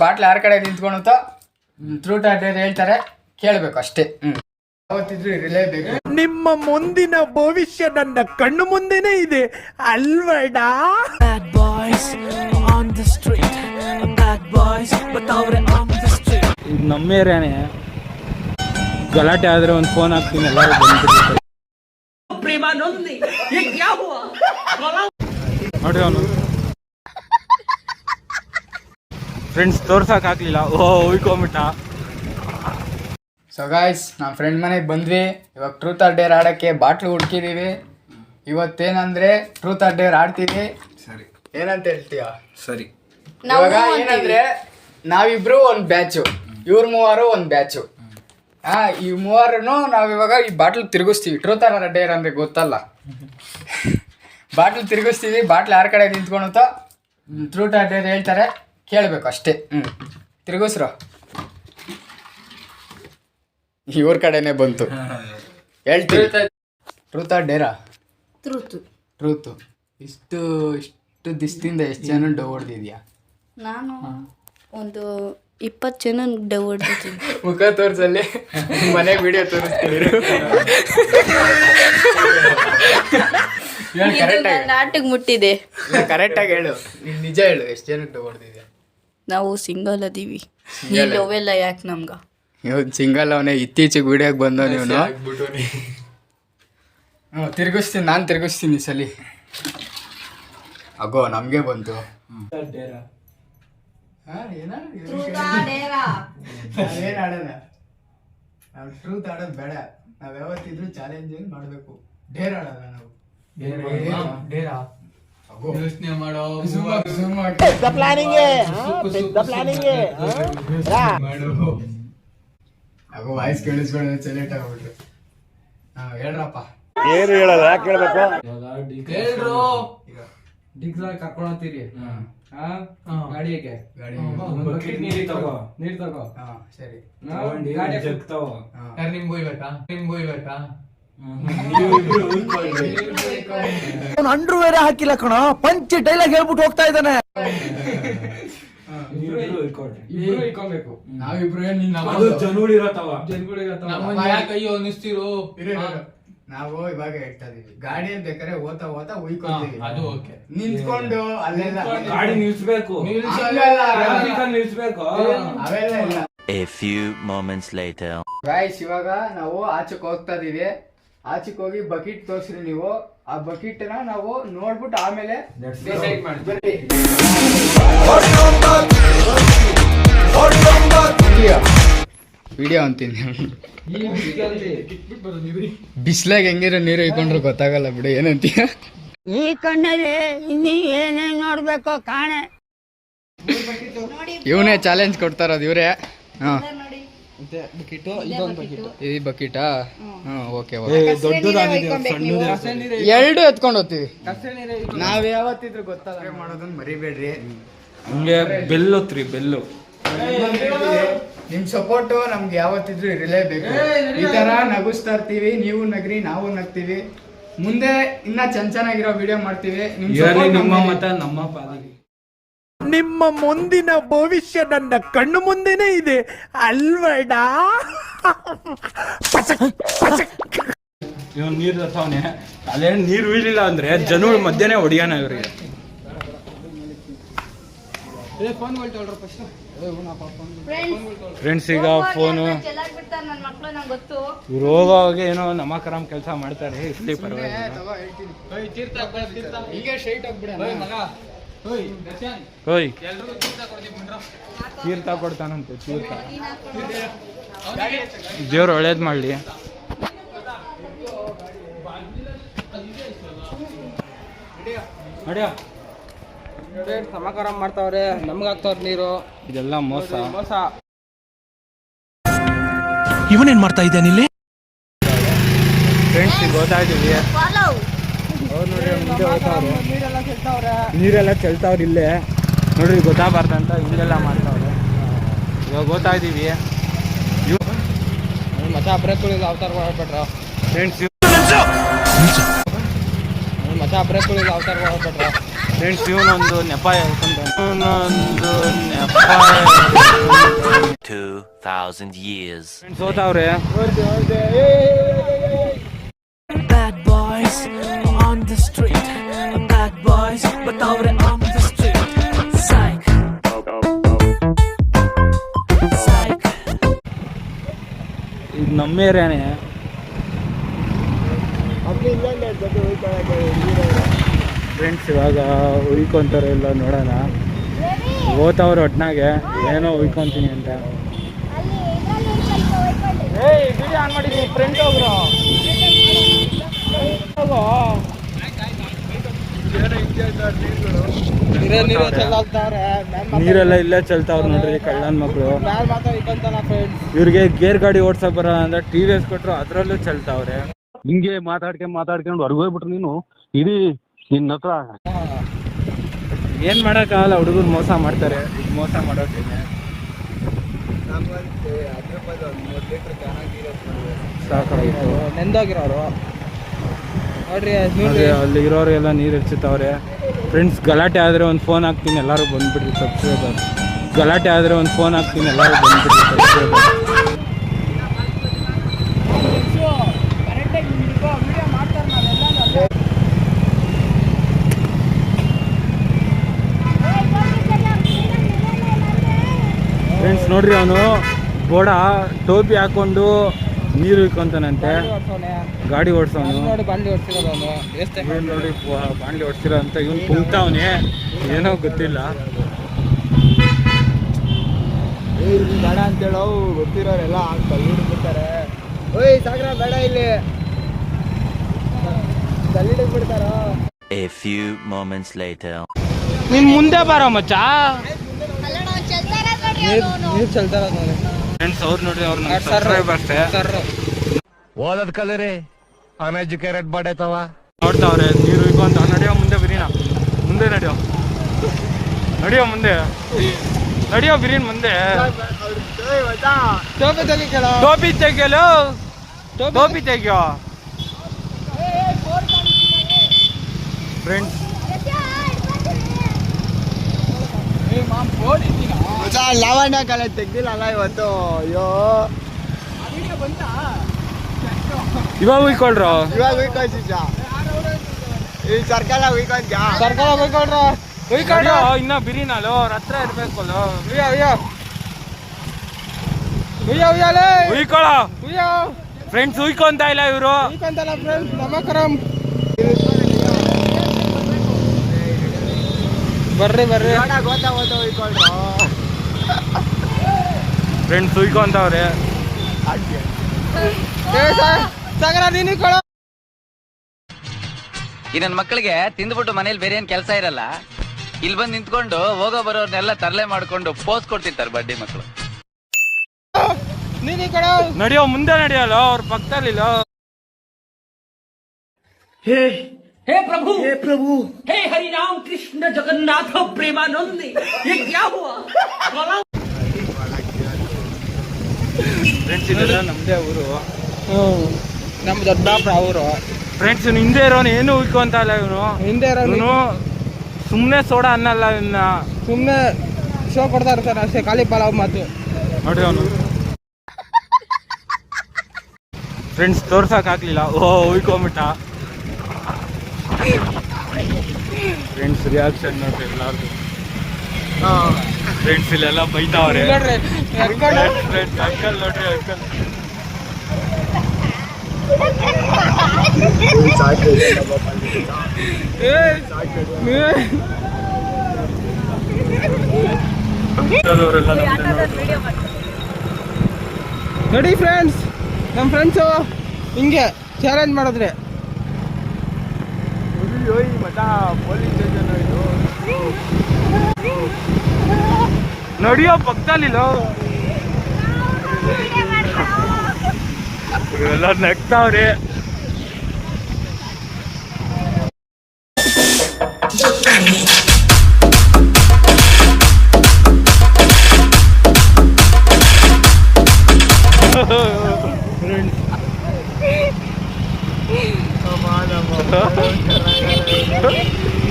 Bottle ಯಾರ ಕಡೆ ನಿಂತ್ಕೊಳುತ್ತೋ truth or dare ಹೇಳ್ತಾರೆ, ಕೇಳಬೇಕು ಅಷ್ಟೇ. ಯಾವತ್ತಿದ್ರು ಇರಲೇಬೇಕು. ನಿಮ್ಮ ಮುಂದಿನ ಭವಿಷ್ಯ ನನ್ನ ಕಣ್ಣು ಮುಂದೆನೇ ಇದೆ ಅಲ್ವಡ. Bad boys on the street, bad boys ಬತ್ತವ್ರೆ on the street. ಇದು ನಮ್ಮ ಏರಿಯಾನೇ. ಗಲಾಟೆ ಆದ್ರೆ ಒಂದು ಫೋನ್ ಹಾಕ್ತೀನಿ, ಎಲ್ಲರೂ ಬಂದ್ಬಿಡ್ತಾರೆ. ನೋಡ್ರಿ ಅವನು ಫ್ರೆಂಡ್ಸ್ ತೋರ್ಸಕ್ ಆಗ್ಲಿಲ್ಲ, ಉಳ್ಕೊಂಬಿಟ್ಟ. ಸೊ ಗಾಯ್ಸ್, ನಮ್ಮ ಫ್ರೆಂಡ್ ಮನೆಗೆ ಬಂದ್ವಿ. ಇವಾಗ ಟ್ರೂತ್ ಆರ್ ಡೇರ್ ಆಡೋಕ್ಕೆ ಬಾಟ್ಲು ಹುಡ್ಕಿದೀವಿ. ಇವತ್ತೇನಂದ್ರೆ ಟ್ರೂತ್ ಆರ್ ಡೇರ್ ಆಡ್ತೀವಿ. ಸರಿ, ಏನಂತ ಹೇಳ್ತೀಯ? ಸರಿ, ಇವಾಗ ಏನಂದ್ರೆ ನಾವಿಬ್ರು ಒಂದು ಬ್ಯಾಚು, ಇವ್ರ ಮೂವರು ಒಂದು ಬ್ಯಾಚು. ಈ ಮೂವರನ್ನು ನಾವಿವಾಗ ಈ ಬಾಟ್ಲು ತಿರುಗಿಸ್ತೀವಿ. ಟ್ರೂತ್ ಆರ್ ಡೇರ್ ಅಂದ್ರೆ ಗೊತ್ತಲ್ಲ, ಬಾಟ್ಲು ತಿರುಗಿಸ್ತೀವಿ. ಬಾಟ್ಲು ಯಾರ ಕಡೆ ನಿಂತ್ಕೊಳುತ್ತೋ ಟ್ರೂತ್ ಆರ್ ಡೇರ್ ಹೇಳ್ತಾರೆ, ಕೇಳಬೇಕು ಅಷ್ಟೇ. ತಿರುಗಿಸ್ರು. ಇವ್ರ ಕಡೆನೆ ಬಂತು, ಹೇಳ್ತೀವಿ. Truth or Dera? ಟ್ರೂತ್. ಇಷ್ಟು ದಿವಸದಿಂದ ಎಷ್ಟು ಜನ ಡವ್ ಹೊಡೆದಿದ್ಯಾ? ನಾನು ಒಂದು 20 ಜನ ಡವ್ ಹೊಡೆದಿದ್ದೀನಿ. ಮುಖ ತೋರ್ಸಲ್ಲಿ, ಮನೆಗೆ ವಿಡಿಯೋ ತೋರಿಸ್ತೀನಿ. ನಾಟಕ ಮುಟ್ಟಿದೆ. ಕರೆಕ್ಟಾಗಿ ಹೇಳು, ನಿಜ ಹೇಳು, ಎಷ್ಟು ಜನ ಡವ್ ಹೊಡೆದಿದ್ಯಾ? ನಾವು ಸಿಂಗಲ್ ಅದೀವಿ, ಈ ಲವೆಲ್ಲ ಯಾಕೆ ನಮ್ಗ? ಇವತ್ತು ಸಿಂಗಲ್ ಅವನೇ, ಇತ್ತೀಚೆಗೆ ವಿಡಿಯೋಗೆ ಬಂದವ ನೀನು. ತಿರುಗಿಸ್ತೀನಿ, ನಾನು ತಿರುಗಿಸ್ತೀನಿ ಈ ಸಲಿ. ಅಗೋ ನಮಗೆ ಬಂತು. ಏನ್ ಆಡೋಣ? ನಾವು ಟ್ರೂತ್ ಆಡೋದು ಬೇಡ, ನಾವ್ ಯಾವತ್ತಿದ್ರು ಚಾಲೆಂಜಿಂಗ್ ಮಾಡಬೇಕು. ಡೇರ್ ಆಡೋಣ ನಾವು. ಯೋಚನೆ ಮಾಡೋ ಅಗೋ ವಾಯ್ಸ್ ಕೇಳಿಸ್ಕೊಳ್ಳೋ ಸೆಲೆಕ್ಟ್ ಆಗ್ಬಿಟ್ರು. ಹೇಳ್ರಪ್ಪ. ಏನು ಹೇಳಲ್ಲ, ಯಾಕೆ ಹೇಳ್ಬೇಕು? ಹೇಳ್ರು. ಡಿಗ್ಸಾಲ್ ಕರ್ಕೊಂಡು ಹೋಗ್ತೀರಿ ಗಾಡಿಗೆ. ನೀರ್ ತಗೋ. ಸರಿ. ನಿಮ್ಗೆ ಹೋಯ್ಬೇಕಾ? ಅಂಡ್ರು ಬೇರೆ ಹಾಕಿಲ್ಲ ಕಣ, ಪಂಚ್ ಡೈಲಾಗ್ ಹೇಳ್ಬಿಟ್ಟು ಹೋಗ್ತಾ ಇದ್ದಾನೆ. ಇಟ್ಕೊಬೇಕು. ನಾವಿಬ್ರು ಕೈಯೋ ಅನಿಸ್ತಿರೋ. ನಾವು ಇವಾಗ ಹೇಳ್ತಾ ಇದೀವಿ, ಗಾಡಿಯಲ್ಲಿ ಬೇಕಾದ್ರೆ ಓತಾ ಉಯ್ಕೊಂತೀವಿ. ಅದು ಓಕೆ. ನಿಂತ್ಕೊಂಡು ಅಲ್ಲೆಲ್ಲ ಗಾಡಿ ನಿಲ್ಸ್ಬೇಕು, ಅವೆಲ್ಲ ಇಲ್ಲ. A few moments later. Guys, ಇವಾಗ ನಾವು ಆಚೆಗೆ ಹೋಗ್ತಾ ಇದೀವಿ. ಆಚೆಗೆ ಹೋಗಿ ಬಕೆಟ್ ತೋರಿಸ್ರಿ ನೀವು. ಆ ಬಕೆಟ್ ನ ನಾವು ನೋಡ್ಬಿಟ್ಟು ಆಮೇಲೆ ಡಿಸೈಡ್ ಮಾಡ್ತೀವಿ. ವಿಡಿಯೋ ಅಂತೀನಿ. ಬಿಸ್ಲಾಗ ಹೆಂಗಿರೋ ನೀರು ಇಟ್ಕೊಂಡ್ರೆ ಗೊತ್ತಾಗಲ್ಲ ಬಿಡು. ಏನಂತೀಯ? ಈ ಕಣ್ಣಲ್ಲಿ ಇನ್ನೀ ಏನೇನ್ ನೋಡ್ಬೇಕೋ ಕಾಣೆ. ಇವನೇ ಚಾಲೆಂಜ್ ಕೊಡ್ತಾರದು, ಇವ್ರೆ. ಈ ಬಕೆಟಾ? ಓಕೆ. ಎರಡು ಎತ್ಕೊಂಡು ಹೋಗ್ತೀವಿ. ನಾವ್ ಯಾವತ್ತಿದ್ರು ಗೊತ್ತಲ್ಲ ಮಾಡೋದನ್ನ ಮರಿಬೇಡ್ರಿ. ಹಂಗೆ ಬೆಲ್ಲು ಬೆಲ್ಲು. ನಿಮ್ ಸಪೋರ್ಟ್ ನಮ್ಗೆ ಯಾವತ್ತಿದ್ರು ಇರಲೇಬೇಕು. ಈ ತರ ನಗಿಸ್ತಾ ಇರ್ತೀವಿ, ನೀವು ನಗ್ರಿ, ನಾವು ನಗ್ತೀವಿ. ಮುಂದೆ ಇನ್ನ ಚೆನ್ನಾಗಿರೋ ವಿಡಿಯೋ ಮಾಡ್ತೀವಿ. ನಿಮ್ಮ ಮತ ನಮ್ಮ ಪಾಲಿಗೆ. ನಿಮ್ಮ ಮುಂದಿನ ಭವಿಷ್ಯ ನನ್ನ ಕಣ್ಣು ಮುಂದೆನೇ ಇದೆ ಅಲ್ವಡ. ಇವನ್ ನೀರ್ ತರ್ತಾವನೆ, ಅಲ್ಲೇನು ನೀರು ಬೀಳಿಲ್ಲ ಅಂದ್ರೆ ಜನಗಳ ಮಧ್ಯನೇ ಹೊಡಿಯೋಣ ಇವ್ರಿಗೆ. ಫ್ರೆಂಡ್ಸ್, ಈಗ ಫೋನು ಇವ್ರು ಹೋಗೋವಾಗ ಏನೋ ನಮಕರಾಮ್ ಕೆಲಸ ಮಾಡ್ತಾರೆ. ಇರ್ಲಿ, ಪರವಾಗಿಲ್ಲ. ಹೋಯ್ ತೀರ್ಥ ಕೊಡ್ತಾನಂತೆ. ತೀರ್ಥ ದೇವ್ರು ಒಳ್ಳೇದ್ ಮಾಡ್ಲಿ. ಸಮಾಕಾರ ಮಾಡ್ತಾವ್ರೆ, ನಮ್ಗೆ ಆಗ್ತಾವ್ರ ನೀರು. ಇದೆಲ್ಲ ಮೋಸ. ಇವನೇನ್ ಮಾಡ್ತಾ ಇದ್ದಾನೆ ಇಲ್ಲಿ? ಫ್ರೆಂಡ್ಸ್, ಈಗ ಗೊತ್ತಾಯ್ತೀವಿ. ಅವ್ರು ನೋಡ್ರಿ ಮುಂದೆ ಹೋಗ್ತಾವ್ರೆ, ನೀರೆಲ್ಲ ಚೆಲ್ತಾವ್ರ ಇಲ್ಲೇ. ನೋಡ್ರಿ ಗೊತ್ತಾಗಬಾರ್ದಂತ ಹಿಂಗೆಲ್ಲ ಮಾಡ್ತಾವ್ರೆ. ಇವಾಗ ಗೊತ್ತಾಯ್ತೀವಿ. ಮತ್ತೆ ಅಬ್ರೇಕ್ಗಳಿಗೆ ಅವತಾರ ಮಾಡ್ಬಿಟ್ರ ಫ್ರೆಂಡ್ಸ್. ಮತ್ತೆ ಅಬ್ರೇಕ್ಗಳಿಗೆ ಅವತಾರ ಮಾಡ್ಬಿಟ್ರ ಫ್ರೆಂಡ್ಸ್, ಇವನೊಂದು ನೆಪ ಹೇಳ್ಕೊಂಡ. ಇವನೊಂದು ನೆಪ 2,000 years. ಫ್ರೆಂಡ್ಸ್ ಹೋತಾವ್ರೆ. Bad boys on the street. Bad boys, बताओ रे on the street. Psych. Psych. ಇದು ನಮ್ಮ ಏರಿಯಾನೇ. ಫ್ರೆಂಡ್ಸ್ ಇವಾಗ ಉಯ್ಕೊಂತಾರೆ ಇಲ್ಲ ನೋಡೋಣ. ಓದ್ತವ್ರು ಒಟ್ನಾಗೆ ಏನೋ ಉಯ್ಕೊಂತೀನಿ ಅಂತ. ನೀರೆಲ್ಲ ಇಲ್ಲೇ ಚೆಲ್ತಾವ್ರು ನೋಡ್ರಿ ಕಳ್ಳನ್ ಮಕ್ಳು. ಇವ್ರಿಗೆ ಗೇರ್ ಗಾಡಿ ಓಡ್ಸಕ್ ಬರ ಅಂದ್ರೆ TVS ಕೊಟ್ರು ಅದ್ರಲ್ಲೂ ಚೆಲ್ತಾವ್ರೆ. ಹಿಂಗೆ ಮಾತಾಡ್ಕೊಂಡು ಹೊರಗೋಗ್ಬಿಟ್ರು ನೀನು ಇಡೀ ನಿನ್ನ ಹತ್ರ. ಏನ್ ಮಾಡಕ್ಕಾಗಲ್ಲ, ಹುಡುಗರು ಮೋಸ ಮಾಡ್ತಾರೆ. ಈಗ ಮೋಸ ಮಾಡೋದೇನೆ. ಸಾಕಾಗಿತ್ತು. ನೆಂದೋಗಿರೋರು ನೋಡ್ರಿ ಅದೇ ಅಲ್ಲಿ ಇರೋರೆಲ್ಲ ನೀರು ಹೆಚ್ಚುತ್ತವ್ರೆ. ಫ್ರೆಂಡ್ಸ್ ಗಲಾಟೆ ಆದರೆ ಒಂದು ಫೋನ್ ಹಾಕ್ತೀನಿ, ಎಲ್ಲರೂ ಬಂದ್ಬಿಡ್ರಿ ಸಬ್ಸ್ಕ್ರೈಬರ್. ಗಲಾಟೆ ಆದರೆ ಒಂದು ಫೋನ್ ಹಾಕ್ತೀನಿ, ಎಲ್ಲರೂ ಬಂದ್ಬಿಡ್ರಿ ಸಬ್ಸ್ಕ್ರೈಬರ್. ಫ್ರೆಂಡ್ಸ್ ನೋಡ್ರಿ, ಅವನು ಗೋಡ ಟೋಪಿ ಹಾಕೊಂಡು ನೀರು ಇಕ್ಕೊಂತಾನಂತೆ. ಗಾಡಿ ಓಡಿಸೋನು ನೋಡಿ ಬಾಂಡ್ಲಿ ಹೊಡ್ಸಿರೋದು ಅವನು. ಇವನು ನೋಡಿ ಬಾಂಡ್ಲಿ ಓಡಿಸಿರೋ ಅಂತ ಇವನು ಕುಂತವನೇ, ಏನೋ ಗೊತ್ತಿಲ್ಲ. ಬೇಡ ಅಂತೇಳೋ ಗೊತ್ತಿರೋರೆಲ್ಲ ಕಲ್ಲಿಡ್ಬಿಡ್ತಾರೆ. ಓಯ್ ಸಾಗರ ಬೇಡ, ಇಲ್ಲಿ ಕಲ್ಲಿಡ್ಬಿಡ್ತಾರ. A few moments later. ನಿನ್ ಮುಂದೆ ಬರೋ ಮಚ್ಚ. ನೀರು ಚೆಲ್ತಾರ ನೋಡಿ ಫ್ರೆಂಡ್ಸ್ ಅವ್ರು ನೋಡ್ರಿ, ಅವ್ರು ಸಬ್ಸ್ಕ್ರೈಬರ್ಸ್ ಓದದ್ ಕಲರಿ ಅನ್ಎಜುಕೇಟೆಡ್ ಬಾಡೈತವ ನೋಡ್ತಾವ್ರೆ ನೀರು ಇಕ್ಕೊಂತ. ನಡೆಯೋ ಮುಂದೆ ಬಿರಿನ, ಮುಂದೆ ನಡೆಯೋ ಮುಂದೆ ನಡೆಯೋ ಬಿರಿನ್ ಮುಂದೆ. ಟೋಪಿ ತೆಗಿ ಕೇಳ, ಟೋಪಿ ತೆಗಿಯಲು, ಟೋಪಿ ತೆಗಿಯೋ. ಫ್ರೆಂಡ್ಸ್ ಲಾವಣ್ಯ ಕಲೆ ತೆಗ್ದಿಲ್ಲಲ್ಲ ಇವತ್ತು. ಅಯ್ಯೋ ಇವಾಗ ಉಯ್ಕೊಳ್ರು. ಇವಾಗ ಉಯ್ಕೊಂಡ ಈ ಸರ್ಕಲ್ ಉಯ್ಕೊಂತ ಸರ್ಕಾರ ಹೋಯ್ಕೊಳ್ರ ಉಯ್ಕೊಳ್ರು. ಇನ್ನ ಬಿರಿನಲ್ಲ ಅವ್ರ ಹತ್ರ ಇರ್ಬೇಕಲ್ಲ. ಉಯ್ಕೊಳ ಫ್ರೆಂಡ್ಸ್, ಉಯ್ಕೊಂತ ಇಲ್ಲ ಇವರು. ಫ್ರೆಂಡ್ಸ್ ನಮಸ್ಕಾರಂ. ಬರ್ರಿ ಗೊತ್ತಾ ಉಯ್ಕೊಳ್ರು. ಫ್ರೆಂಡ್ಸ್ ಉಯ್ಕೊಂತವ್ರೆ. ಸಾಗರ ನೀನು ಕೊಳ. ಈ ನನ್ನ ಮಕ್ಕಳಿಗೆ ತಿಂದ್ಬಿಟ್ಟು ಮನೇಲಿ ಬೇರೆ ಏನ್ ಕೆಲಸ ಇರಲ್ಲ, ಇಲ್ಲಿ ಬಂದು ನಿಂತ್ಕೊಂಡು ಹೋಗೋ ಬರೋರ್ನೆಲ್ಲ ತರಲೆ ಮಾಡ್ಕೊಂಡು ಪೋಸ್ ಕೊಡ್ತಿರ್ತಾರೆ ಬಡ್ಡಿ ಮಕ್ಕಳು. ನೀನು ಕೊಳ. ನಡೆಯೋ ಮುಂದೆ ನಡೆಯಲ್ಲ, ಅವ್ರ ಪಕ್ಕದಲ್ಲಿಲ್ಲ. हे प्रभु हे हरि राम कृष्ण जगन्नाथ प्रेमानंद, ये क्या हुआ? ಫ್ರೆಂಡ್ಸ್ ಇದೆಲ್ಲ ನಮ್ದೇ ಊರು. ನಮ್ಮ ದೊಡ್ಡಾಪುರ ಅವರು. ಫ್ರೆಂಡ್ಸ್ ಹಿಂದೆ ಇರೋನು ಏನು ಉಯ್ಕೊಂತ ಇಲ್ಲ ಇವನು. ಹಿಂದೆ ಇವನು ಸುಮ್ಮನೆ ಸೋಡಾ ಅನ್ನಲ್ಲ, ಇವನ್ನ ಸುಮ್ಮನೆ ಶೋ ಕೊಡ್ತಾ ಇರ್ತಾರೆ ಅಷ್ಟೇ, ಖಾಲಿ ಪಲಾವ್ ಮಾತು. ನೋಡ್ರಿ ಅವನು. ಫ್ರೆಂಡ್ಸ್ ತೋರ್ಸಕ್ ಆಗ್ಲಿಲ್ಲ, ಉಯ್ಕೊಂಬಿಟ್ಟ. ಫ್ರೆಂಡ್ಸ್ ರಿಯಾಕ್ಷನ್ ನೋಡ್ರಿ ಎಲ್ಲಾರ್ದು. ಫ್ರೆಂಡ್ಸ್ ಇಲ್ಲೆಲ್ಲ ಬೈತಾವ್ರೆ. ನೋಡ್ರಿ ಫ್ರೆಂಡ್ಸ್ ಅಂಕಲ್ ನೋಡ್ರಿ, ಅಂಕಲ್. ನೋಡಿ ಫ್ರೆಂಡ್ಸ್, ನಮ್ಮ ಫ್ರೆಂಡ್ಸು ಹಿಂಗೆ ಚಾಲೆಂಜ್ ಮಾಡಿದ್ರೆ ನಡಿಯೋ ಪಕ್ಕದಲ್ಲಿಲ್ಲ. ಇವೆಲ್ಲ ನಗ್ತಾವ್ರೆ.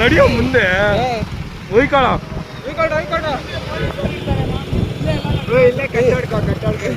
ನಡಿಯೋ ಮುಂದೆ ಉಯ್ಕೊಳ. ಹೋಯ್ಕೊಳ್ರ ಇಲ್ಲೇ ಕೈ ಕಟ್ಟಾಡ್ಕೊಂಡು